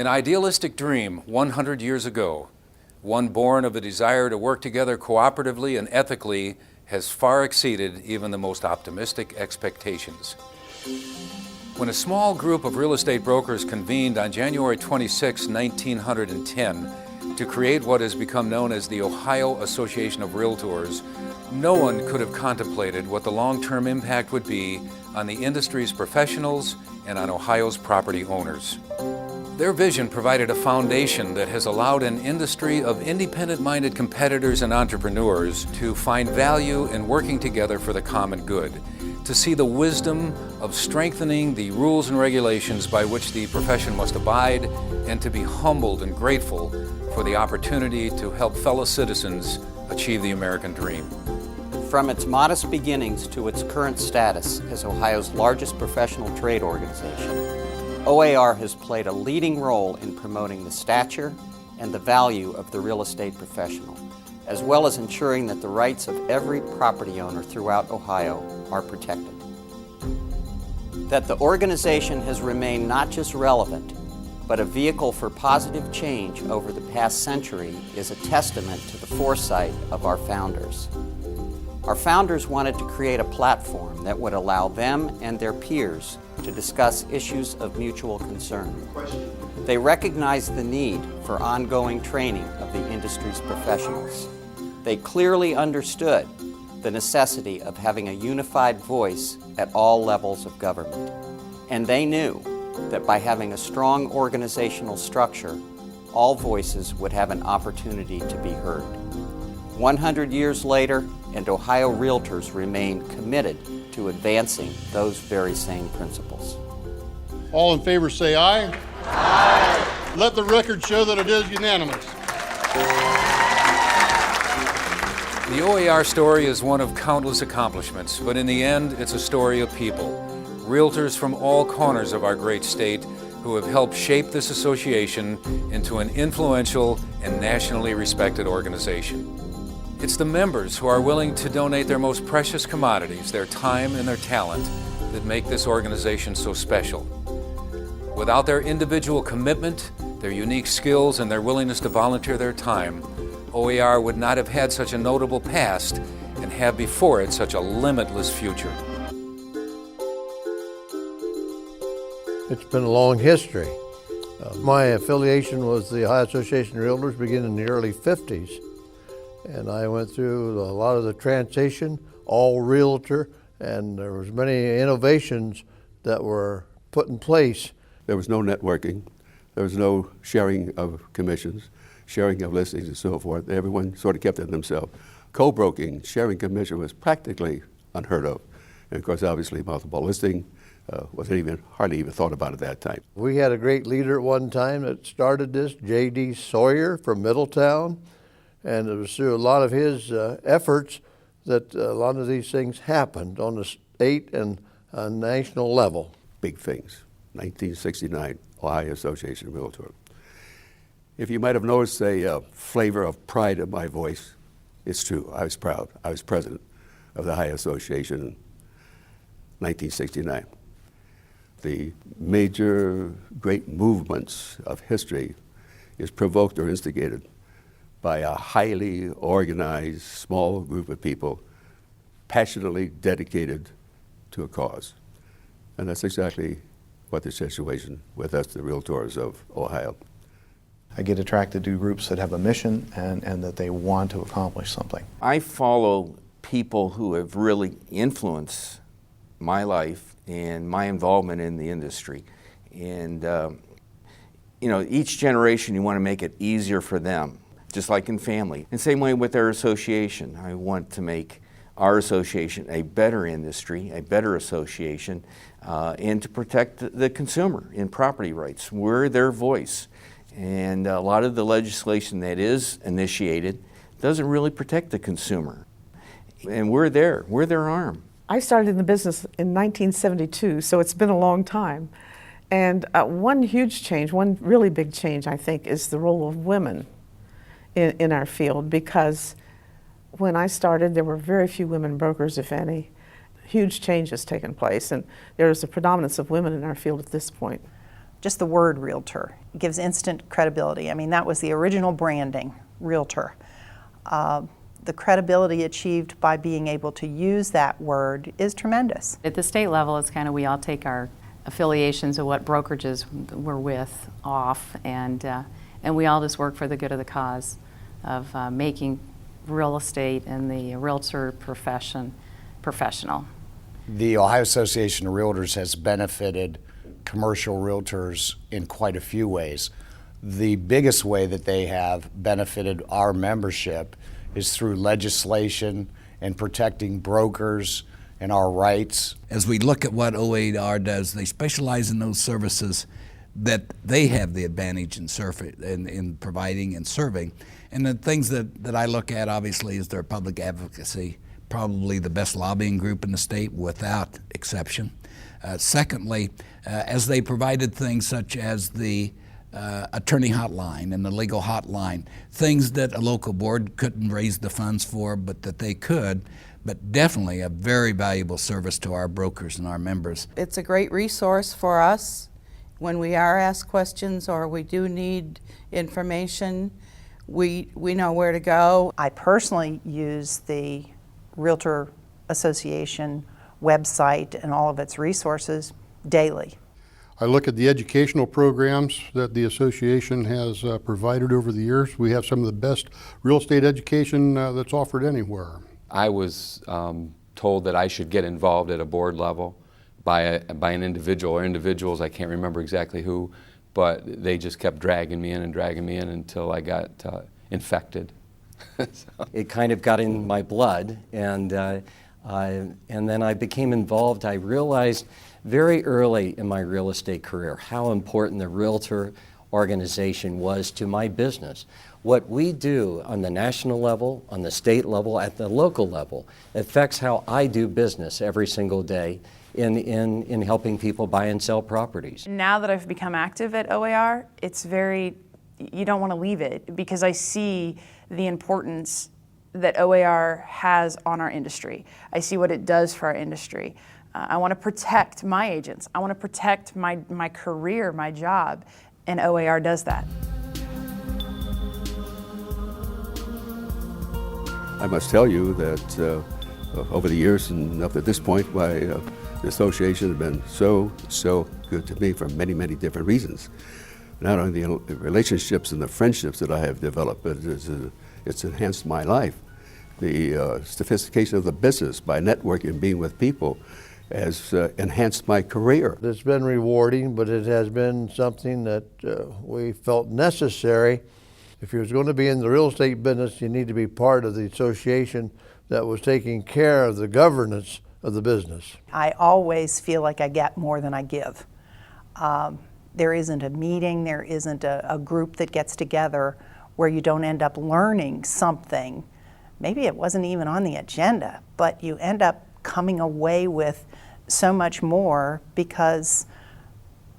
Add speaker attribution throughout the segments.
Speaker 1: An idealistic dream 100 years ago, one born of a desire to work together cooperatively and ethically, has far exceeded even the most optimistic expectations. When a small group of real estate brokers convened on January 26, 1910, to create what has become known as the Ohio Association of Realtors, no one could have contemplated what the long-term impact would be on the industry's professionals and on Ohio's property owners. Their vision provided a foundation that has allowed an industry of independent-minded competitors and entrepreneurs to find value in working together for the common good, to see the wisdom of strengthening the rules and regulations by which the profession must abide, and to be humbled and grateful for the opportunity to help fellow citizens achieve the American dream.
Speaker 2: From its modest beginnings to its current status as Ohio's largest professional trade organization, OAR has played a leading role in promoting the stature and the value of the real estate professional, as well as ensuring that the rights of every property owner throughout Ohio are protected. That the organization has remained not just relevant, but a vehicle for positive change over the past century is a testament to the foresight of our founders. Our founders wanted to create a platform that would allow them and their peers to discuss issues of mutual concern. They recognized the need for ongoing training of the industry's professionals. They clearly understood the necessity of having a unified voice at all levels of government. And they knew that by having a strong organizational structure, all voices would have an opportunity to be heard. 100 years later, and Ohio Realtors remain committed to advancing those very same principles.
Speaker 3: All in favor say aye. Aye. Let the record show that it is unanimous.
Speaker 1: The OAR story is one of countless accomplishments, but in the end, it's a story of people. Realtors from all corners of our great state who have helped shape this association into an influential and nationally respected organization. It's the members who are willing to donate their most precious commodities, their time and their talent, that make this organization so special. Without their individual commitment, their unique skills, and their willingness to volunteer their time, OAR would not have had such a notable past and have before it such a limitless future.
Speaker 4: It's been a long history. My affiliation was the Ohio Association of Realtors began in the early 50s. And I went through a lot of the transition, all realtor, and there was many innovations that were put in place.
Speaker 5: There was no networking. There was no sharing of commissions, sharing of listings and so forth. Everyone sort of kept it to themselves. Co-broking, sharing commission was practically unheard of. And of course, obviously, multiple listing wasn't hardly even thought about at that time.
Speaker 4: We had a great leader at one time that started this, J.D. Sawyer from Middletown. And it was through a lot of his efforts that a lot of these things happened on the state and national level.
Speaker 5: Big things. 1969, Ohio Association of Realtors. If you might have noticed a flavor of pride in my voice, it's true. I was proud. I was president of the Ohio Association in 1969. The major great movements of history is provoked or instigated by a highly organized small group of people passionately dedicated to a cause. And that's exactly what the situation with us, the Realtors of Ohio.
Speaker 6: I get attracted to groups that have a mission and that they want to accomplish something.
Speaker 7: I follow people who have really influenced my life and my involvement in the industry. And you know, each generation you want to make it easier for them, just like in family. And same way with our association. I want to make our association a better industry, a better association, and to protect the consumer in property rights. We're their voice. And a lot of the legislation that is initiated doesn't really protect the consumer. And we're their arm.
Speaker 8: I started in the business in 1972, so it's been a long time. And one huge change, one really big change, I think, is the role of women in our field, because when I started, there were very few women brokers, if any. Huge change has taken place, and there is a predominance of women in our field at this point.
Speaker 9: just the word realtor gives instant credibility. I mean, that was the original branding, realtor. The credibility achieved by being able to use that word is tremendous.
Speaker 10: At the state level, it's kind of, we all take our affiliations of what brokerages we're with off, and we all just work for the good of the cause of making real estate and the realtor profession professional.
Speaker 11: The Ohio Association of Realtors has benefited commercial realtors in quite a few ways. The biggest way that they have benefited our membership is through legislation and protecting brokers and our rights.
Speaker 12: As we look at what OAR does, they specialize in those services that they have the advantage in providing and serving. And the things that I look at, obviously, is their public advocacy, probably the best lobbying group in the state without exception. Secondly, as they provided things such as the attorney hotline and the legal hotline, things that a local board couldn't raise the funds for, but that they could, but definitely a very valuable service to our brokers and our members.
Speaker 13: It's a great resource for us when we are asked questions or we do need information. We know where to go.
Speaker 9: I personally use the Realtor Association website and all of its resources daily.
Speaker 3: I look at the educational programs that the association has provided over the years. We have some of the best real estate education that's offered anywhere.
Speaker 14: I was told that I should get involved at a board level by an individual or individuals, I can't remember exactly who, but they just kept dragging me in until I got infected.
Speaker 15: So. It kind of got in my blood, and then I became involved. I realized very early in my real estate career how important the realtor organization was to my business. What we do on the national level, on the state level, at the local level, affects how I do business every single day in helping people buy and sell properties.
Speaker 16: Now that I've become active at OAR, it's you don't want to leave it, because I see the importance that OAR has on our industry. I see what it does for our industry. I want to protect my agents. I want to protect my career, my job, and OAR does that.
Speaker 5: I must tell you that over the years and up to this point, the association has been so good to me for many, many different reasons. Not only the relationships and the friendships that I have developed, but it's enhanced my life. The sophistication of the business by networking and being with people has enhanced my career.
Speaker 4: It's been rewarding, but it has been something that we felt necessary. If you're going to be in the real estate business, you need to be part of the association that was taking care of the governance of the business.
Speaker 9: I always feel like I get more than I give. There isn't a meeting, there isn't a group that gets together where you don't end up learning something. Maybe it wasn't even on the agenda, but you end up coming away with so much more because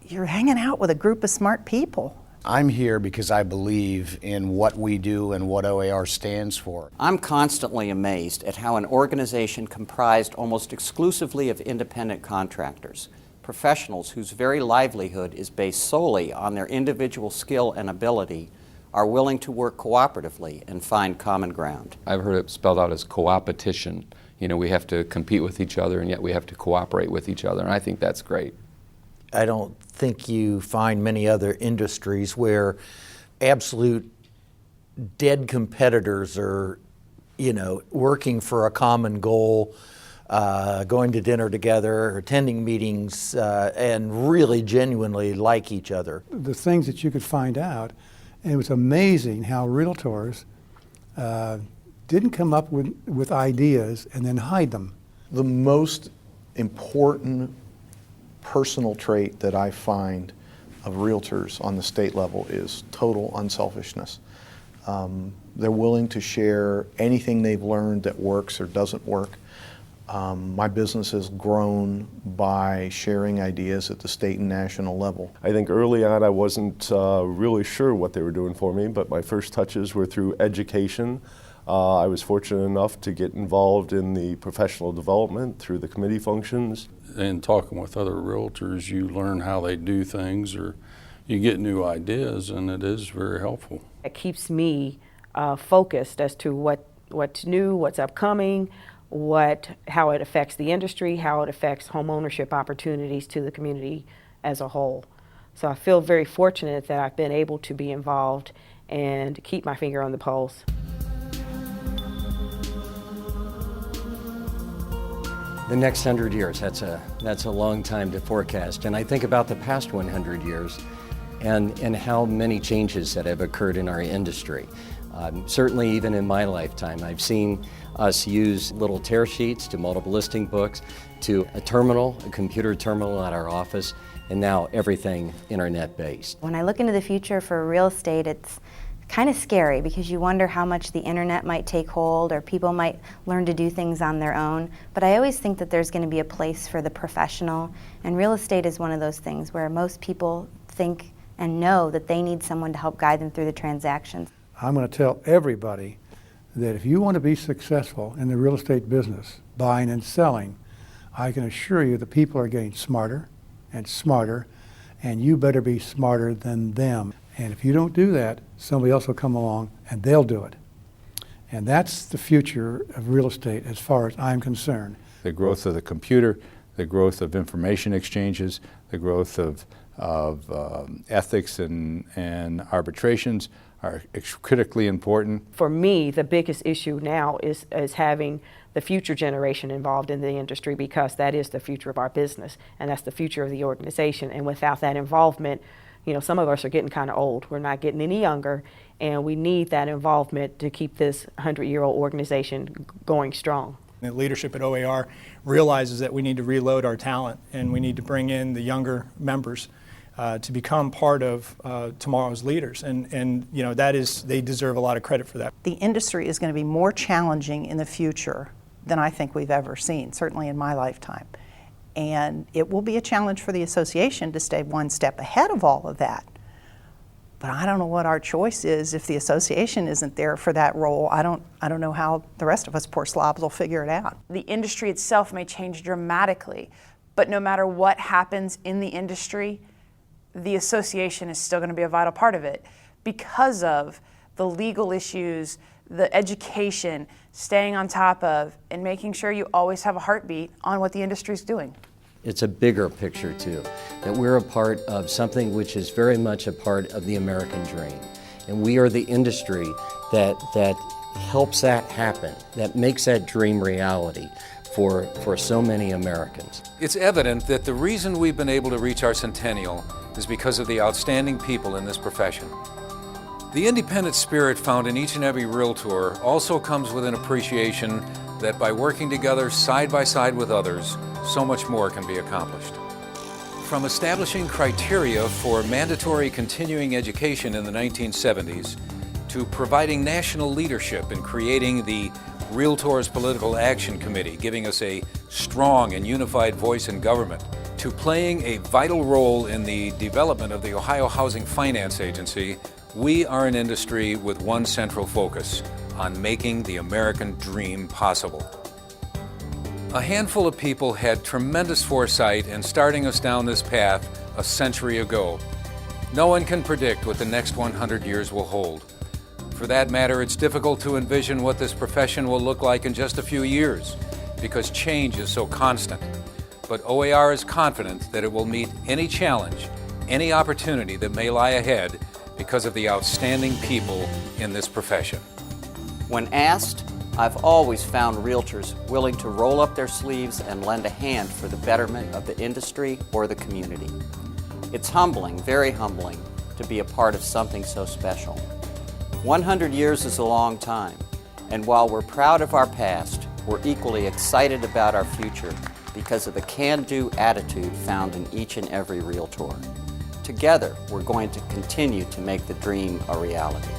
Speaker 9: you're hanging out with a group of smart people.
Speaker 11: I'm here because I believe in what we do and what OAR stands for.
Speaker 2: I'm constantly amazed at how an organization comprised almost exclusively of independent contractors, professionals whose very livelihood is based solely on their individual skill and ability, are willing to work cooperatively and find common ground.
Speaker 14: I've heard it spelled out as co-opetition. You know, we have to compete with each other, and yet we have to cooperate with each other, and I think that's great.
Speaker 17: I don't think you find many other industries where absolute dead competitors are, working for a common goal, going to dinner together, attending meetings, and really genuinely like each other.
Speaker 18: The things that you could find out, and it was amazing how realtors didn't come up with ideas and then hide them.
Speaker 6: The most important personal trait that I find of realtors on the state level is total unselfishness. They're willing to share anything they've learned that works or doesn't work. My business has grown by sharing ideas at the state and national level.
Speaker 19: I think early on I wasn't really sure what they were doing for me, but my first touches were through education. I was fortunate enough to get involved in the professional development through the committee functions.
Speaker 20: In talking with other realtors, you learn how they do things or you get new ideas, and it is very helpful.
Speaker 21: It keeps me focused as to what's new, what's upcoming, how it affects the industry, how it affects home ownership opportunities to the community as a whole. So I feel very fortunate that I've been able to be involved and keep my finger on the pulse.
Speaker 15: The next 100 years, that's a long time to forecast. And I think about the past 100 years and how many changes that have occurred in our industry. Certainly even in my lifetime, I've seen us use little tear sheets to multiple listing books to a computer terminal at our office, and now everything internet-based.
Speaker 22: When I look into the future for real estate, it's kind of scary because you wonder how much the internet might take hold or people might learn to do things on their own. But I always think that there's going to be a place for the professional, and real estate is one of those things where most people think and know that they need someone to help guide them through the transactions.
Speaker 18: I'm going to tell everybody that if you want to be successful in the real estate business, buying and selling, I can assure you that people are getting smarter and smarter, and you better be smarter than them. And if you don't do that, somebody else will come along and they'll do it. And that's the future of real estate as far as I'm concerned.
Speaker 23: The growth of the computer, the growth of information exchanges, the growth of ethics and arbitrations are critically important.
Speaker 21: For me, the biggest issue now is having the future generation involved in the industry, because that is the future of our business and that's the future of the organization. And without that involvement, some of us are getting kind of old. We're not getting any younger, and we need that involvement to keep this 100-year-old organization going strong.
Speaker 24: The leadership at OAR realizes that we need to reload our talent, and we need to bring in the younger members to become part of tomorrow's leaders, and they deserve a lot of credit for that.
Speaker 9: The industry is going to be more challenging in the future than I think we've ever seen, certainly in my lifetime. And it will be a challenge for the association to stay one step ahead of all of that. But I don't know what our choice is if the association isn't there for that role. I don't know how the rest of us poor slobs will figure it out.
Speaker 16: The industry itself may change dramatically, but no matter what happens in the industry, the association is still going to be a vital part of it because of the legal issues, the education, staying on top of, and making sure you always have a heartbeat on what the industry is doing.
Speaker 15: It's a bigger picture too, that we're a part of something which is very much a part of the American dream. And we are the industry that helps that happen, that makes that dream reality for so many Americans.
Speaker 1: It's evident that the reason we've been able to reach our centennial is because of the outstanding people in this profession. The independent spirit found in each and every Realtor also comes with an appreciation that by working together side by side with others, so much more can be accomplished. From establishing criteria for mandatory continuing education in the 1970s, to providing national leadership in creating the Realtors Political Action Committee, giving us a strong and unified voice in government, to playing a vital role in the development of the Ohio Housing Finance Agency, we are an industry with one central focus: on making the American dream possible. A handful of people had tremendous foresight in starting us down this path a century ago. No one can predict what the next 100 years will hold. For that matter, it's difficult to envision what this profession will look like in just a few years, because change is so constant. But OAR is confident that it will meet any challenge, any opportunity that may lie ahead, because of the outstanding people in this profession.
Speaker 2: When asked, I've always found realtors willing to roll up their sleeves and lend a hand for the betterment of the industry or the community. It's humbling, very humbling, to be a part of something so special. 100 years is a long time, and while we're proud of our past, we're equally excited about our future because of the can-do attitude found in each and every Realtor. Together, we're going to continue to make the dream a reality.